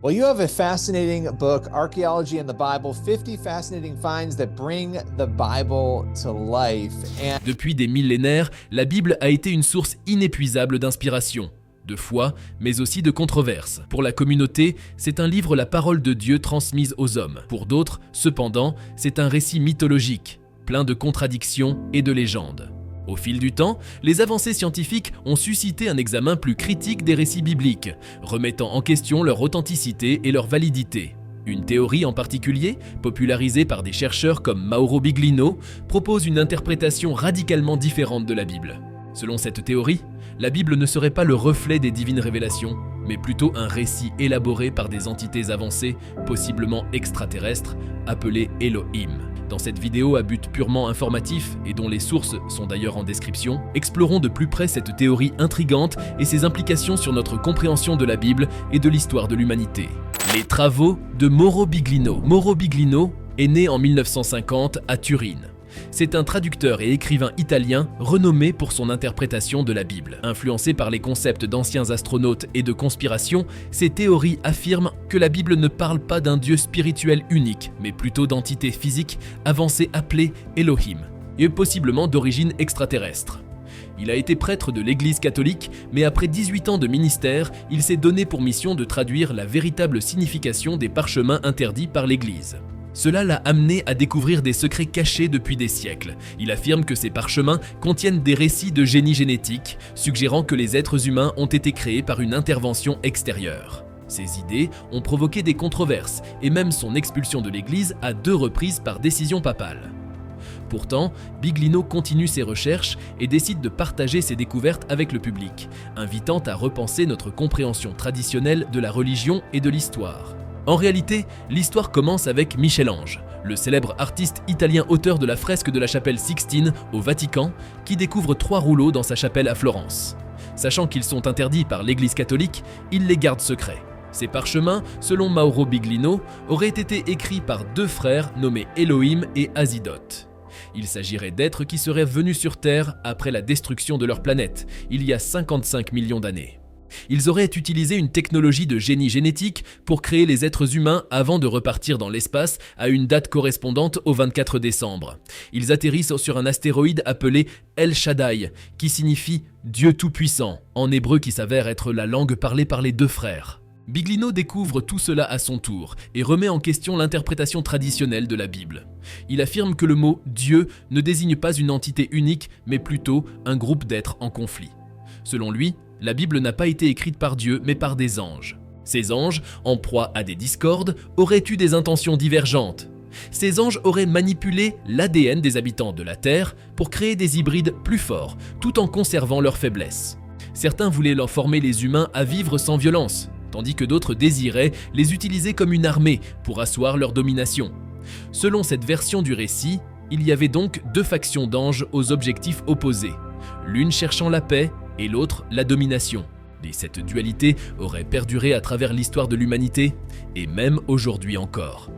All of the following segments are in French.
Well, you have a fascinating book, Archaeology and the Bible, 50 fascinating finds that bring the Bible to life. Depuis des millénaires, la Bible a été une source inépuisable d'inspiration, de foi, mais aussi de controverses. Pour la communauté, c'est un livre la parole de Dieu transmise aux hommes. Pour d'autres, cependant, c'est un récit mythologique, plein de contradictions et de légendes. Au fil du temps, les avancées scientifiques ont suscité un examen plus critique des récits bibliques, remettant en question leur authenticité et leur validité. Une théorie en particulier, popularisée par des chercheurs comme Mauro Biglino, propose une interprétation radicalement différente de la Bible. Selon cette théorie, la Bible ne serait pas le reflet des divines révélations, mais plutôt un récit élaboré par des entités avancées, possiblement extraterrestres, appelées Elohim. Dans cette vidéo à but purement informatif, et dont les sources sont d'ailleurs en description, explorons de plus près cette théorie intrigante et ses implications sur notre compréhension de la Bible et de l'histoire de l'humanité. Les travaux de Mauro Biglino. Mauro Biglino est né en 1950 à Turin. C'est un traducteur et écrivain italien renommé pour son interprétation de la Bible. Influencé par les concepts d'anciens astronautes et de conspiration, ses théories affirment que la Bible ne parle pas d'un Dieu spirituel unique, mais plutôt d'entités physiques avancées appelées Elohim, et possiblement d'origine extraterrestre. Il a été prêtre de l'Église catholique, mais après 18 ans de ministère, il s'est donné pour mission de traduire la véritable signification des parchemins interdits par l'Église. Cela l'a amené à découvrir des secrets cachés depuis des siècles. Il affirme que ces parchemins contiennent des récits de génie génétique, suggérant que les êtres humains ont été créés par une intervention extérieure. Ces idées ont provoqué des controverses et même son expulsion de l'Église à 2 reprises par décision papale. Pourtant, Biglino continue ses recherches et décide de partager ses découvertes avec le public, invitant à repenser notre compréhension traditionnelle de la religion et de l'histoire. En réalité, l'histoire commence avec Michel-Ange, le célèbre artiste italien auteur de la fresque de la chapelle Sixtine au Vatican, qui découvre 3 rouleaux dans sa chapelle à Florence. Sachant qu'ils sont interdits par l'Église catholique, il les garde secrets. Ces parchemins, selon Mauro Biglino, auraient été écrits par 2 frères nommés Elohim et Azidoth. Il s'agirait d'êtres qui seraient venus sur Terre après la destruction de leur planète, il y a 55 millions d'années. Ils auraient utilisé une technologie de génie génétique pour créer les êtres humains avant de repartir dans l'espace à une date correspondante au 24 décembre. Ils atterrissent sur un astéroïde appelé El Shaddai, qui signifie « Dieu Tout-Puissant », en hébreu qui s'avère être la langue parlée par les 2 frères. Biglino découvre tout cela à son tour et remet en question l'interprétation traditionnelle de la Bible. Il affirme que le mot « Dieu » ne désigne pas une entité unique, mais plutôt un groupe d'êtres en conflit. Selon lui, la Bible n'a pas été écrite par Dieu, mais par des anges. Ces anges, en proie à des discordes, auraient eu des intentions divergentes. Ces anges auraient manipulé l'ADN des habitants de la Terre pour créer des hybrides plus forts, tout en conservant leurs faiblesses. Certains voulaient leur former les humains à vivre sans violence, tandis que d'autres désiraient les utiliser comme une armée pour asseoir leur domination. Selon cette version du récit, il y avait donc 2 factions d'anges aux objectifs opposés, l'une cherchant la paix et l'autre la domination. Et cette dualité aurait perduré à travers l'histoire de l'humanité, et même aujourd'hui encore.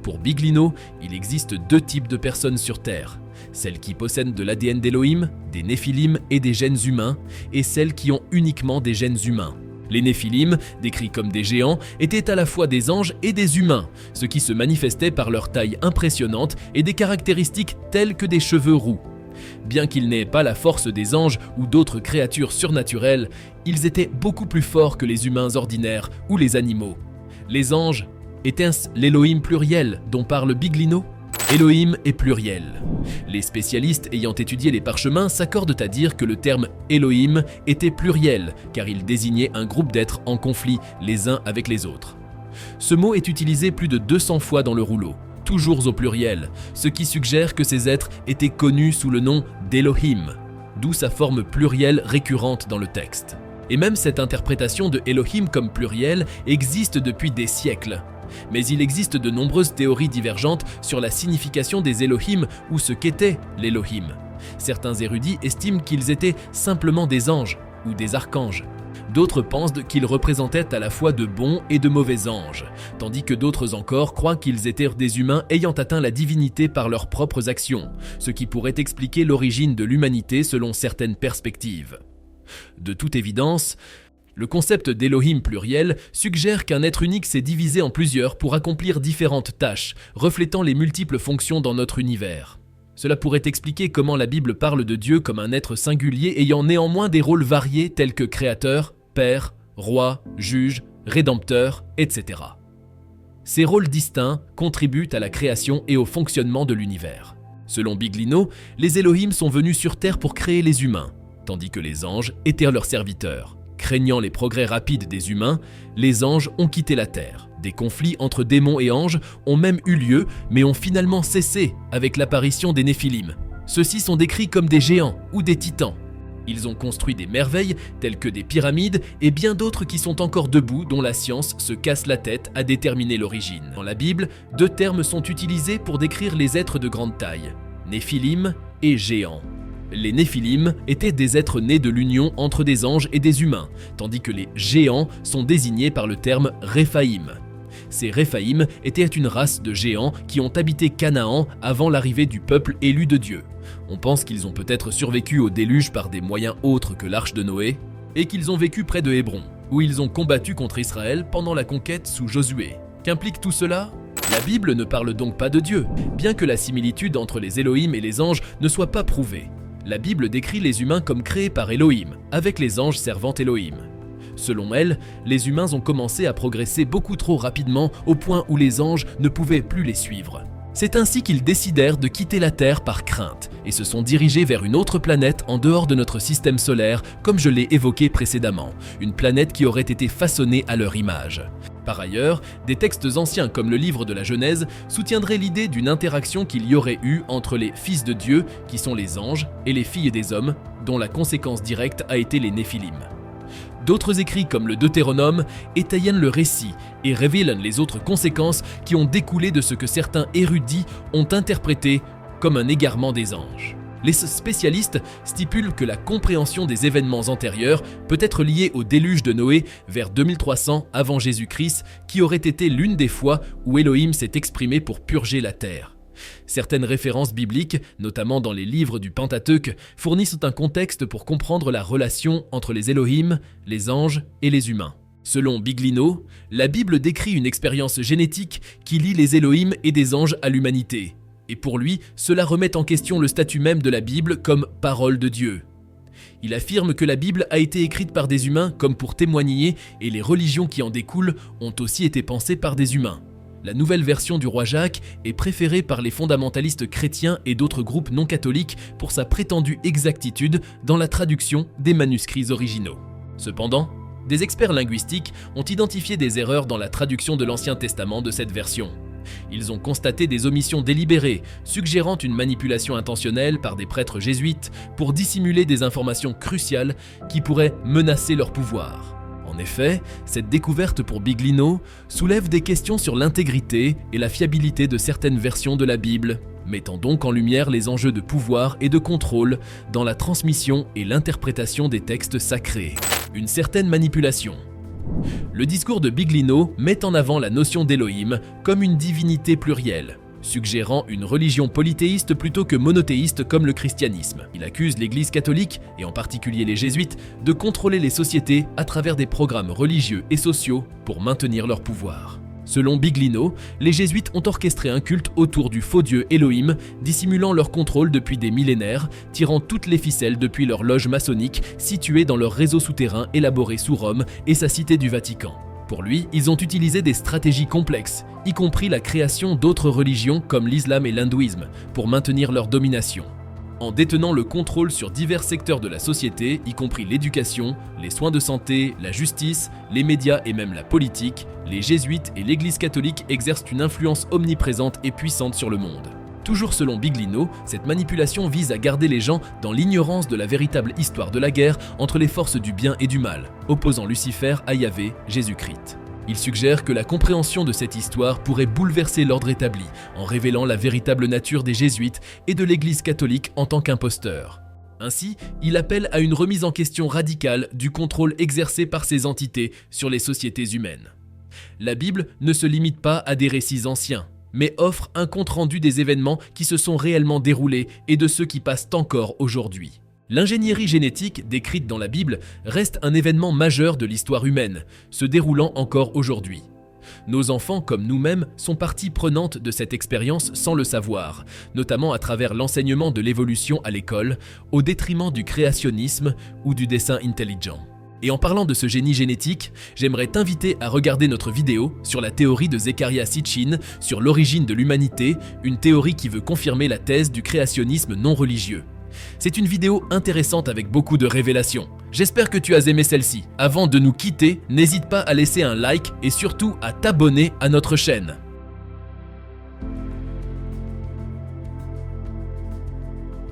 Pour Biglino, il existe 2 types de personnes sur Terre, celles qui possèdent de l'ADN d'Elohim, des Néphilim et des gènes humains, et celles qui ont uniquement des gènes humains. Les Néphilim, décrits comme des géants, étaient à la fois des anges et des humains, ce qui se manifestait par leur taille impressionnante et des caractéristiques telles que des cheveux roux. Bien qu'ils n'aient pas la force des anges ou d'autres créatures surnaturelles, ils étaient beaucoup plus forts que les humains ordinaires ou les animaux. Les anges, était-ce l'Elohim pluriel dont parle Biglino ? Elohim est pluriel. Les spécialistes ayant étudié les parchemins s'accordent à dire que le terme Elohim était pluriel, car il désignait un groupe d'êtres en conflit les uns avec les autres. Ce mot est utilisé plus de 200 fois dans le rouleau, toujours au pluriel, ce qui suggère que ces êtres étaient connus sous le nom d'Elohim, d'où sa forme plurielle récurrente dans le texte. Et même cette interprétation de Elohim comme pluriel existe depuis des siècles. Mais il existe de nombreuses théories divergentes sur la signification des Elohim ou ce qu'était l'Elohim. Certains érudits estiment qu'ils étaient simplement des anges ou des archanges. D'autres pensent qu'ils représentaient à la fois de bons et de mauvais anges, tandis que d'autres encore croient qu'ils étaient des humains ayant atteint la divinité par leurs propres actions, ce qui pourrait expliquer l'origine de l'humanité selon certaines perspectives. De toute évidence, Le concept d'Elohim pluriel suggère qu'un être unique s'est divisé en plusieurs pour accomplir différentes tâches, reflétant les multiples fonctions dans notre univers. Cela pourrait expliquer comment la Bible parle de Dieu comme un être singulier ayant néanmoins des rôles variés tels que créateur, père, roi, juge, rédempteur, etc. Ces rôles distincts contribuent à la création et au fonctionnement de l'univers. Selon Biglino, les Elohim sont venus sur Terre pour créer les humains, tandis que les anges étaient leurs serviteurs. Craignant les progrès rapides des humains, les anges ont quitté la Terre. Des conflits entre démons et anges ont même eu lieu, mais ont finalement cessé avec l'apparition des Néphilim. Ceux-ci sont décrits comme des géants ou des titans. Ils ont construit des merveilles telles que des pyramides et bien d'autres qui sont encore debout dont la science se casse la tête à déterminer l'origine. Dans la Bible, 2 termes sont utilisés pour décrire les êtres de grande taille, Néphilim et géants. Les Néphilim étaient des êtres nés de l'union entre des anges et des humains, tandis que les géants sont désignés par le terme Réphaïm. Ces Réphaïm étaient une race de géants qui ont habité Canaan avant l'arrivée du peuple élu de Dieu. On pense qu'ils ont peut-être survécu au déluge par des moyens autres que l'arche de Noé, et qu'ils ont vécu près de Hébron, où ils ont combattu contre Israël pendant la conquête sous Josué. Qu'implique tout cela ? La Bible ne parle donc pas de Dieu, bien que la similitude entre les Elohim et les anges ne soit pas prouvée. La Bible décrit les humains comme créés par Elohim, avec les anges servant Elohim. Selon elle, les humains ont commencé à progresser beaucoup trop rapidement au point où les anges ne pouvaient plus les suivre. C'est ainsi qu'ils décidèrent de quitter la Terre par crainte et se sont dirigés vers une autre planète en dehors de notre système solaire, comme je l'ai évoqué précédemment, une planète qui aurait été façonnée à leur image. Par ailleurs, des textes anciens comme le livre de la Genèse soutiendraient l'idée d'une interaction qu'il y aurait eu entre les fils de Dieu, qui sont les anges, et les filles des hommes, dont la conséquence directe a été les Néphilim. D'autres écrits comme le Deutéronome étayennent le récit et révèlent les autres conséquences qui ont découlé de ce que certains érudits ont interprété comme un égarement des anges. Les spécialistes stipulent que la compréhension des événements antérieurs peut être liée au déluge de Noé vers 2300 avant Jésus-Christ, qui aurait été l'une des fois où Elohim s'est exprimé pour purger la terre. Certaines références bibliques, notamment dans les livres du Pentateuque, fournissent un contexte pour comprendre la relation entre les Elohim, les anges et les humains. Selon Biglino, la Bible décrit une expérience génétique qui lie les Elohim et des anges à l'humanité. Et pour lui, cela remet en question le statut même de la Bible comme parole de Dieu. Il affirme que la Bible a été écrite par des humains comme pour témoigner, et les religions qui en découlent ont aussi été pensées par des humains. La nouvelle version du roi Jacques est préférée par les fondamentalistes chrétiens et d'autres groupes non catholiques pour sa prétendue exactitude dans la traduction des manuscrits originaux. Cependant, des experts linguistiques ont identifié des erreurs dans la traduction de l'Ancien Testament de cette version. Ils ont constaté des omissions délibérées, suggérant une manipulation intentionnelle par des prêtres jésuites pour dissimuler des informations cruciales qui pourraient menacer leur pouvoir. En effet, cette découverte pour Biglino soulève des questions sur l'intégrité et la fiabilité de certaines versions de la Bible, mettant donc en lumière les enjeux de pouvoir et de contrôle dans la transmission et l'interprétation des textes sacrés. Une certaine manipulation. Le discours de Biglino met en avant la notion d'Elohim comme une divinité plurielle, suggérant une religion polythéiste plutôt que monothéiste comme le christianisme. Il accuse l'Église catholique, et en particulier les jésuites, de contrôler les sociétés à travers des programmes religieux et sociaux pour maintenir leur pouvoir. Selon Biglino, les jésuites ont orchestré un culte autour du faux dieu Elohim, dissimulant leur contrôle depuis des millénaires, tirant toutes les ficelles depuis leur loge maçonnique située dans leur réseau souterrain élaboré sous Rome et sa cité du Vatican. Pour lui, ils ont utilisé des stratégies complexes, y compris la création d'autres religions comme l'islam et l'hindouisme, pour maintenir leur domination. En détenant le contrôle sur divers secteurs de la société, y compris l'éducation, les soins de santé, la justice, les médias et même la politique, les jésuites et l'Église catholique exercent une influence omniprésente et puissante sur le monde. Toujours selon Biglino, cette manipulation vise à garder les gens dans l'ignorance de la véritable histoire de la guerre entre les forces du bien et du mal, opposant Lucifer à Yahvé, Jésus-Christ. Il suggère que la compréhension de cette histoire pourrait bouleverser l'ordre établi, en révélant la véritable nature des jésuites et de l'Église catholique en tant qu'imposteurs. Ainsi, il appelle à une remise en question radicale du contrôle exercé par ces entités sur les sociétés humaines. La Bible ne se limite pas à des récits anciens, mais offre un compte-rendu des événements qui se sont réellement déroulés et de ceux qui passent encore aujourd'hui. L'ingénierie génétique décrite dans la Bible reste un événement majeur de l'histoire humaine, se déroulant encore aujourd'hui. Nos enfants, comme nous-mêmes, sont partie prenante de cette expérience sans le savoir, notamment à travers l'enseignement de l'évolution à l'école, au détriment du créationnisme ou du dessin intelligent. Et en parlant de ce génie génétique, j'aimerais t'inviter à regarder notre vidéo sur la théorie de Zecharia Sitchin sur l'origine de l'humanité, une théorie qui veut confirmer la thèse du créationnisme non religieux. C'est une vidéo intéressante avec beaucoup de révélations. J'espère que tu as aimé celle-ci. Avant de nous quitter, n'hésite pas à laisser un like et surtout à t'abonner à notre chaîne.